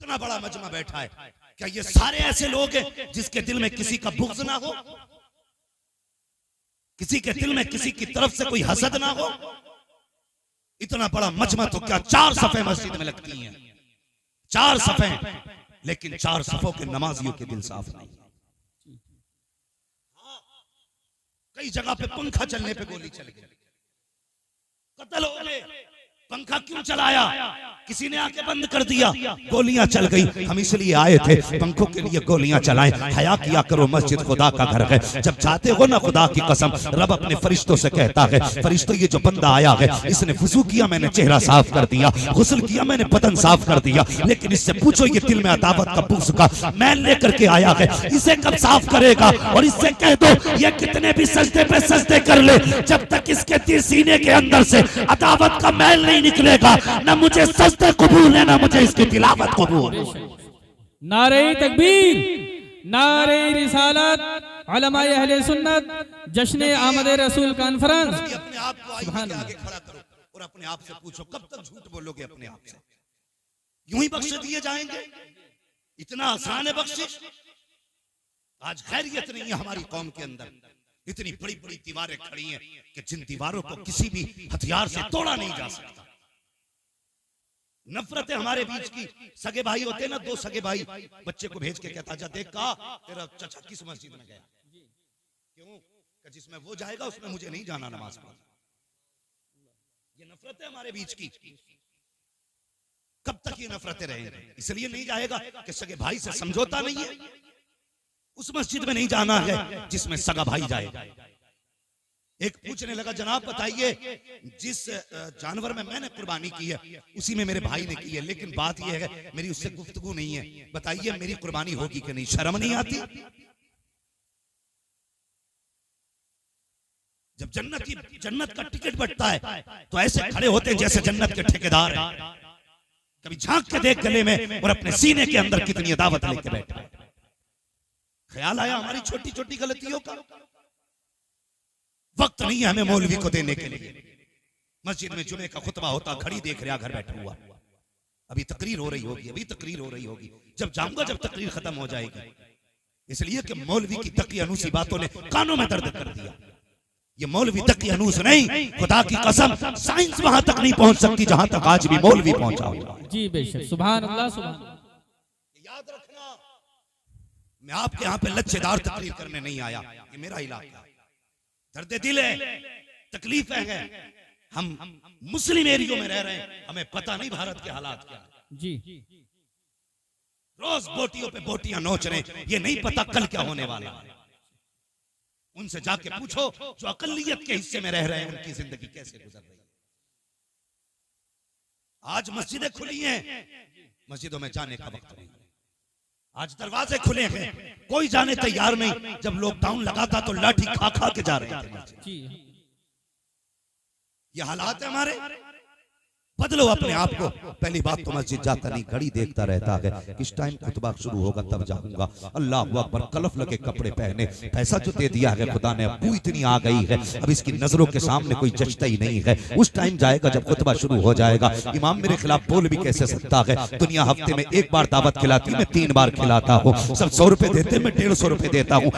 इतना बड़ा मजमा बैठा है, क्या ये सारे ऐसे लोग हैं जिसके दिल में किसी का बुग़्ज़ ना हो, किसी के दिल में किसी की तरफ से कोई हसद ना हो? इतना बड़ा मजमा तो क्या 4 सफ़े मस्जिद में लगती हैं, 4 सफ़े, लेकिन 4 सफ़ों के नमाजियों के दिल साफ नहीं। कई जगह पे पंखा चलने पे गोली चल गई, कत्ल हो गए। पंखा क्यों चलाया? किसी ने आके बंद कर दिया, गोलियां चल गई। हम इसलिए आए थे पंखों के लिए गोलियां चलाएं। हया किया करो, मस्जिद खुदा का घर है। जब चाहते हो ना खुदा की कसम, रब अपने फरिश्तों से कहता है, फरिश्तों ये जो बंदा आया है इसने वुजू किया, मैंने चेहरा साफ कर दिया, गुस्ल किया, मैंने बदन साफ कर दिया, लेकिन इससे पूछो ये दिल में अदावत का बुग़्ज़ का मैल लेकर के आया है, इसे कब साफ करेगा? और इससे कह दो ये कितने भी सजदे पे सजदे कर ले, जब तक इसके सीने के अंदर से अदावत का मैल नहीं निकलेगा, ना मुझे सजदे कबूल है, ना मुझे इसकी तिलावत कबूल। नारे तकबीर, नारे रिसालत, उलमाए अहले सुन्नत, जश्न आमद रसूल कॉन्फ्रेंस। अपने आप को आईने के आगे खड़ा करो और अपने आप से पूछो, कब तक झूठ बोलोगे अपने आप से? यूं ही बख्श दिए जाएंगे? इतना आसान है बख्शिश? आज खैरियत नहीं है हमारी कौम के अंदर। इतनी बड़ी बड़ी दीवारें खड़ी हैं कि जिन दीवारों को किसी भी हथियार से तोड़ा नहीं जा सकता। नफरतें हमारे बीच की। सगे भाई होते ना, 2 सगे भाई, बच्चे को भेज के कहता जा देख का तेरा चचा किस मस्जिद में गया, क्यों? जिसमें वो जाएगा उसमें मुझे नहीं जाना नमाज पढ़ने। ये नफरतें हमारे बीच की। कब तक ये नफरतें रहेंगी? इसलिए नहीं जाएगा कि सगे भाई से समझौता नहीं है, उस मस्जिद में नहीं जाना है जिसमें सगा भाई जाए। एक पूछने लगा, जनाब बताइए जिस जानवर में मैंने कुर्बानी की है उसी में मेरे भाई ने की है, लेकिन बात यह है मेरी उससे गुफ्तगू नहीं है, बताइए मेरी कुर्बानी होगी कि नहीं? शर्म नहीं आती? जब जन्नत का टिकट बंटता है तो ऐसे खड़े होते हैं जैसे जन्नत के ठेकेदार हैं। कभी झांक के देख गले में और अपने सीने के अंदर कितनी अदावत लेके बैठे। ख्याल आया हमारी छोटी छोटी गलतियों का? वक्त नहीं है हमें मौलवी को देने के लिए। मस्जिद में जुमे का खुतबा होता, घड़ी देख रहा, घर बैठा हुआ, अभी तकरीर हो रही होगी, अभी तकरीर हो रही होगी, जब जाऊंगा जब तकरीर खत्म हो जाएगी। इसलिए कि मौलवी की तकियानूसी बातों ने कानों में दर्द कर दिया। ये मौलवी तकियानूस नहीं, खुदा की कसम साइंस वहां तक नहीं पहुंच सकती जहां तक आज भी मौलवी पहुंचा हुआ। जी बेशक, सुभान अल्लाह, सुभान। याद रखना, मैं आपके यहाँ पे लच्छेदार तकरीर करने नहीं आया, ये मेरा इलाका, दर्द दिल है, तकलीफ है। हम मुस्लिम एरियो में रह रहे हैं, हमें पता नहीं भारत के हालात क्या जी। रोज बोटियों पे बोटियां नोच रहे, ये नहीं पता कल क्या होने वाला है। उनसे जाके पूछो जो अकलियत के हिस्से में रह रहे हैं उनकी जिंदगी कैसे गुजर रही है। आज मस्जिदें खुली हैं, मस्जिदों में जाने का वक्त नहीं। आज दरवाजे खुले हैं, कोई जाने तैयार नहीं। जब लॉकडाउन लगा था तो लाठी खा खा के जा रहे थे। ये हालात है हमारे। बदलो अपने आप को। पहली बात तो मस्जिद जाता नहीं, घड़ी देखता रहता है किस टाइम खुतबा शुरू होगा तब जाऊंगा। अल्लाह अकबर, कलफ लगे कपड़े पहने, पैसा जो दे दिया है खुदा ने, अब इतनी आ गई है, अब इसकी नजरों के सामने कोई जचता ही नहीं है। उस टाइम जाएगा जब खुतबा शुरू हो जाएगा। इमाम मेरे खिलाफ बोल भी कैसे सकता है? दुनिया हफ्ते में 1 बार दावत खिलाती, मैं 3 बार खिलाता हूँ। सब 100 रुपए देते, मैं 150 रुपए देता हूँ।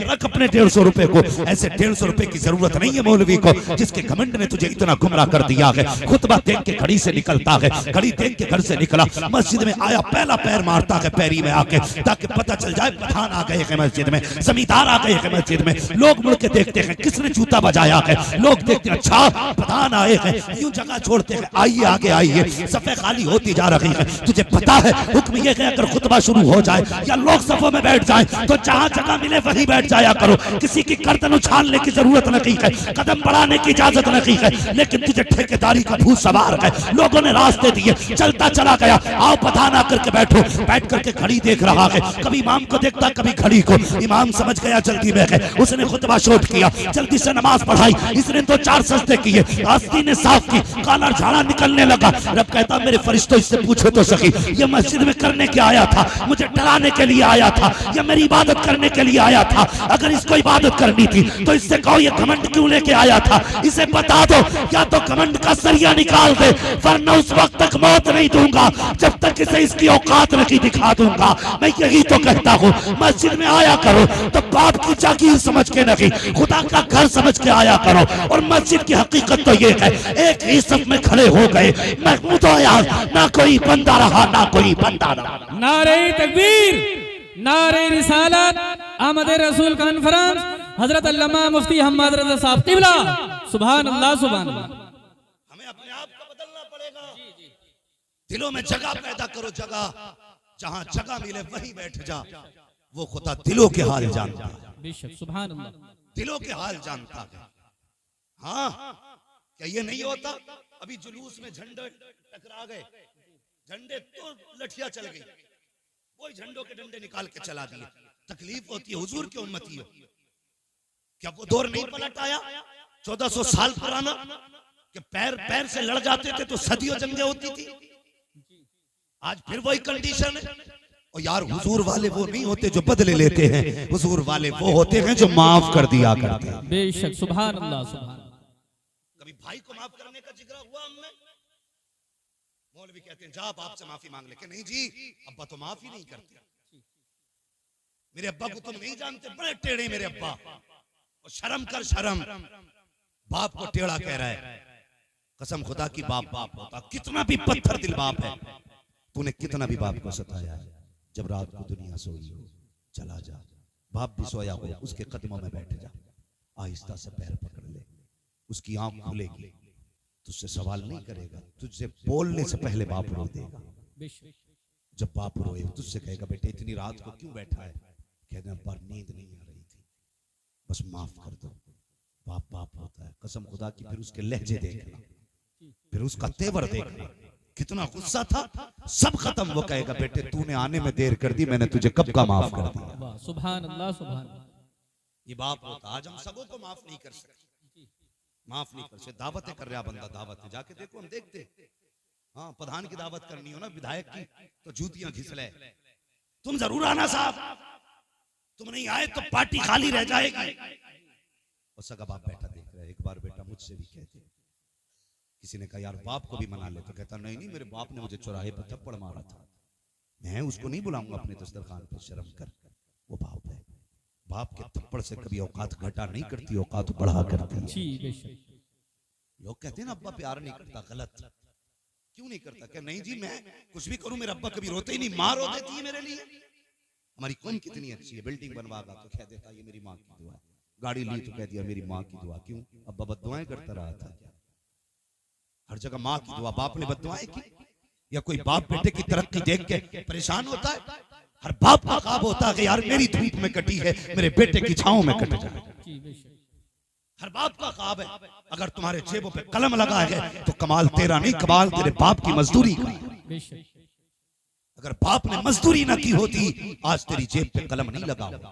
रख अपने 150 रुपए को। ऐसे 150 रुपए की जरूरत नहीं है मौलवी को जिसके घमंड ने तुझे इतना गुमराह कर दिया है। खुतबा देख के घड़ी से निकलता है, घड़ी देख के घर से निकला, मस्जिद में आया, पहला पैर मारता है पैरी में आके, ताकि पता चल जाए पठान आ गए हैं मस्जिद में, जमींदार आ गए हैं मस्जिद में। लोग मुड़ के देखते हैं किसने जूता बजाया है, लोग देखते हैं अच्छा पठान आए हैं, यूं जगह छोड़ते हैं, आइए आगे आइए। सफे खाली होती जा रही है। तुझे पता है हुक्म ये है अगर खुतबा शुरू हो जाए या लोग सफों में बैठ जाए तो जहां जगह मिले वहीं बैठ जाया करो। किसी की गर्दन उछालने की जरूरत नहीं है, कदम बढ़ाने की इजाजत नहीं है, लेकिन तुझे ठेकेदारी का भूत सवार है। लोगों ने रास्ते दिए, चलता चला गया। आओ पठान आकर के बैठो। बैठ करके घड़ी देख रहा है, कभी इमाम को देखता कभी घड़ी को। इमाम समझ गया जल्दी में है, उसने खुतबा शोट किया, जल्दी से नमाज पढ़ाई। इसने 2-4 सजदे किए, आस्तीन ने साफ की, काला झाड़ा निकलने लगा। रब कहता मेरे फरिश्तों इससे पूछो तो सही, ये मस्जिद में करने के आया था? मुझे डराने के लिए आया था या मेरी इबादत करने के लिए आया था? अगर इसको इबादत करनी थी तो इससे कहो ये घमंड क्यों लेके आया था? इसे बता दो, या तो घमंड का सरिया निकाल दे वरना उस वक्त तक मौत नहीं दूंगा जब तक इसे इसकी औकात नहीं दिखा दूंगा। मैं यही तो कहता हूँ, मस्जिद में आया करो तो बाप की जागीर समझ के नहीं, खुदा का घर समझ के आया करो। और मस्जिद की हकीकत तो ये है, एक ही सफ में खड़े हो गए, महमूद आयाज, ना कोई बंदा रहा ना कोई बंदा रहा। नारे तकबीर, नारे रिसालत, अहमद रसूल कॉन्फ्रेंस, हजरत अल्लामा मुफ्ती अहमद रजा साहब क़िबला। सुभान अल्लाह, सुभान अल्लाह। हमें अपने आप को बदलना पड़ेगा। दिलों में जगह पैदा करो, जगह, जहां जगह मिले वहीं बैठ जा। वो खुदा दिलों के हाल जानता है, बेशक, सुभान अल्लाह। दिलों के हाल जानता है। हाँ, क्या ये नहीं होता? अभी जुलूस में झंडे टकरा गए, झंडे तो लठिया चल गई, कोई झंडों के डंडे निकाल के चला दिए। तकलीफ होती है, हुजूर की उम्मती हो। क्या वो दौर नहीं पलट आया 1400 साल पुराना कि पैर पैर से लड़ जाते थे तो सदियों जंगें होती थी? आज फिर वही कंडीशन है। और यार, हुजूर वाले वो नहीं होते जो बदले लेते हैं, हुजूर वाले वो होते हैं जो माफ कर दिया करते हैं। बेशक, सुभान अल्लाह, सुभान। कभी भाई को माफ करने का जिक्र हुआ हमने? मौलवी कहते हैं जा बाप से माफी मांग ले, कि नहीं जी अब्बा तो माफी नहीं करते, मेरे अब्बा को तुम नहीं जानते, बड़े टेढ़े मेरे अब्बा। और शर्म कर, शर्म, बाप को टेढ़ा कह रहा है। कसम खुदा की बाप बाप होता, कितना भी पत्थर दिल बाप है, तूने कितना भी बाप को सताया है। जब रात को दुनिया सोई हो, चला जा, बाप भी सोया हो, उसके कदमों में बैठ जा, आहिस्ता से पैर पकड़ ले, उसकी आंख खुलेगी, तुझसे सवाल नहीं करेगा, तुझसे बोलने से पहले बाप रो देगा। जब बाप रोए तुझसे कहेगा बेटे इतनी रात को क्यों बैठा है? कहना अब्बा नींद नहीं आ रही थी, बस माफ कर दो। बाप बाप होता है, कसम खुदा की। फिर उसके लहजे देखना, फिर उसका तेवर देखना, कितना गुस्सा था सब खत्म। वो कहेगा बेटे तूने आने में देर कर दी, मैंने तुझे कब का माफ कर दिया। सुभान अल्लाह, सुभान। ये बाप होता। आज हम सबों को माफ नहीं कर सकते, माफ नहीं कर सकते। दावतें कर रहा बंदा, दावत है, जाके देखो, हम देखते। हाँ, प्रधान की दावत करनी हो ना, विधायक की, तो जूतियां घिसले, तुम जरूर आना साहब, तुम नहीं आए तो पार्टी खाली रह जाएगी। और सगा बाप बैठा देख रहा है। एक बार बेटा मुझसे भी कहते, किसी ने कहा यार बाप को भी मना ले, तो कहता नहीं नहीं, मेरे बाप ने मुझे चौराहे पर थप्पड़ मारा था, मैं उसको नहीं बुलाऊंगा अपने दस्तरखान पर, शर्म कर, वो बाप है। बाप के थप्पड़ से कभी औकात घटा नहीं करती, औकात बढ़ा करती है। लोग कहते हैं ना अब्बा प्यार नहीं करता, गलत। क्यों नहीं करता? क्या नहीं जी मैं कुछ भी करूं मेरा अब्बा कभी रोते ही नहीं, माँ रो देती है मेरे लिए। हमारी कौम कितनी अच्छी है, बिल्डिंग बनवागा तो कह देता ये मेरी माँ की दुआ, गाड़ी ली तो कह दिया मेरी माँ की दुआ। क्यों? अब्बा बद्दुआएं करता रहा था क्या? हर जगह माँ की दुआ। बाप ने बद्दुआएं की? या कोई बाप बेटे की तरक्की देख के परेशान होता है? हर बाप का ख्वाब होता है कि यार मेरी धूप में कटी है, मेरे बेटे की छांव में कट जाए। हर बाप का ख्वाब है। अगर तुम्हारे जेबों पे कलम लगा है तो कमाल तेरा नहीं, कमाल तेरे बाप की मजदूरी का। अगर बाप ने मजदूरी ना की होती आज तेरी जेब पे कलम नहीं लगा होता,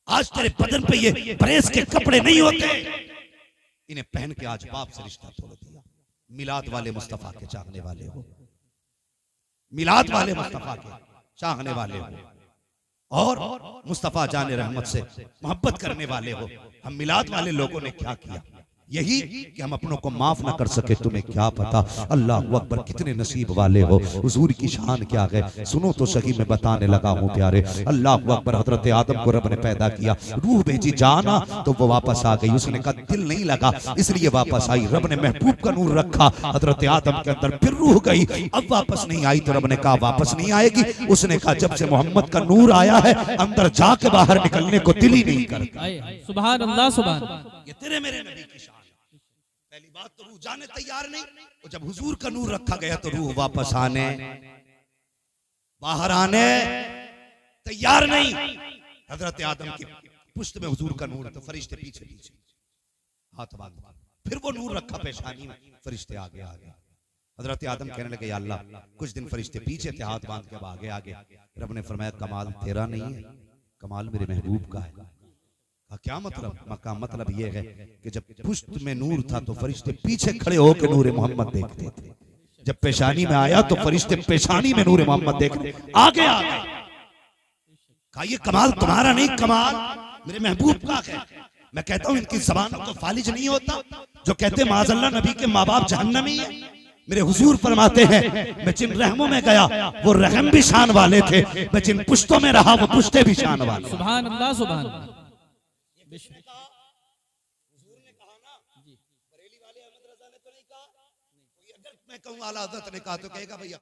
आज तेरे बदन पे ये प्रेस के कपड़े नहीं होते। इन्हें पहन के आज बाप से रिश्ता तोड़ दिया। मिलाद वाले मुस्तफा के चाहने वाले हो, मिलाद वाले मुस्तफा के चाहने वाले हो, और मुस्तफा जाने रहमत से मोहब्बत करने वाले हो। हम मिलाद वाले लोगों ने क्या किया? यही कि हम अपनों को माफ ना कर सके, तुम्हें क्या पता। अल्लाह अकबर, कितने नसीब वाले हो। हुजूर की शान क्या है सुनो तो सही, मैं बताने लगा हूँ प्यारे। अल्लाह अकबर, हजरत आदम को रब ने पैदा किया, रूह भेजी जाना तो वो वापस आ गई। उसने कहा दिल नहीं लगा इसलिए वापस आई। रब ने महबूब का नूर रखा हजरत आदम के अंदर, फिर रूह गई, अब वापस नहीं आई। तो रब ने कहा वापस नहीं आएगी। उसने कहा जब से मोहम्मद का नूर आया है अंदर जाके बाहर निकलने को दिल ही नहीं करता। सुभान अल्लाह, सुभान। ये तेरे मेरे नबी की शान। पहली बात तो रूह जाने तैयार नहीं, और जब हुजूर का नूर रखा गया तो रूह वापस आने बाहर आने तैयार नहीं। हजरत आदम की पुश्त में हुजूर का नूर, तो फरिश्ते पीछे पीछे हाथ बांध, फिर वो नूर रखा पेशानी में, फरिश्ते आगे आगे। हजरत आदम कहने लगे या अल्लाह, कुछ दिन फरिश्ते पीछे थे हाथ बांध के, अब आगे आगे। रब ने फरमाया कमाल तेरा नहीं है, कमाल मेरे महबूब का है। क्या मतलब? मक्का मतलब ये है कि जब पुश्त में नूर था तो फरिश्ते पीछे खड़े होकर नूर मोहम्मद देखते थे, जब पेशानी में आया तो फरिश्ते पेशानी में नूर मोहम्मद देखते आगे आ गए। कहा ये कमाल तुम्हारा नहीं, कमाल मेरे महबूब का है। मैं कहता हूं इनकी जबानों को फालिज नहीं होता जो कहते माज़अल्लाह नबी के माँ बाप जहन्नमी है। मेरे हुजूर फरमाते हैं मैं जिन रहमों में गया वो रहम भी शान वाले थे, मैं जिन पुश्तों में रहा वो पुश्ते भी शान वाले। सुभान अल्लाह सुभान अल्लाह। मैं कहूँ आला हज़रत ने कहा तो कहेगा भैया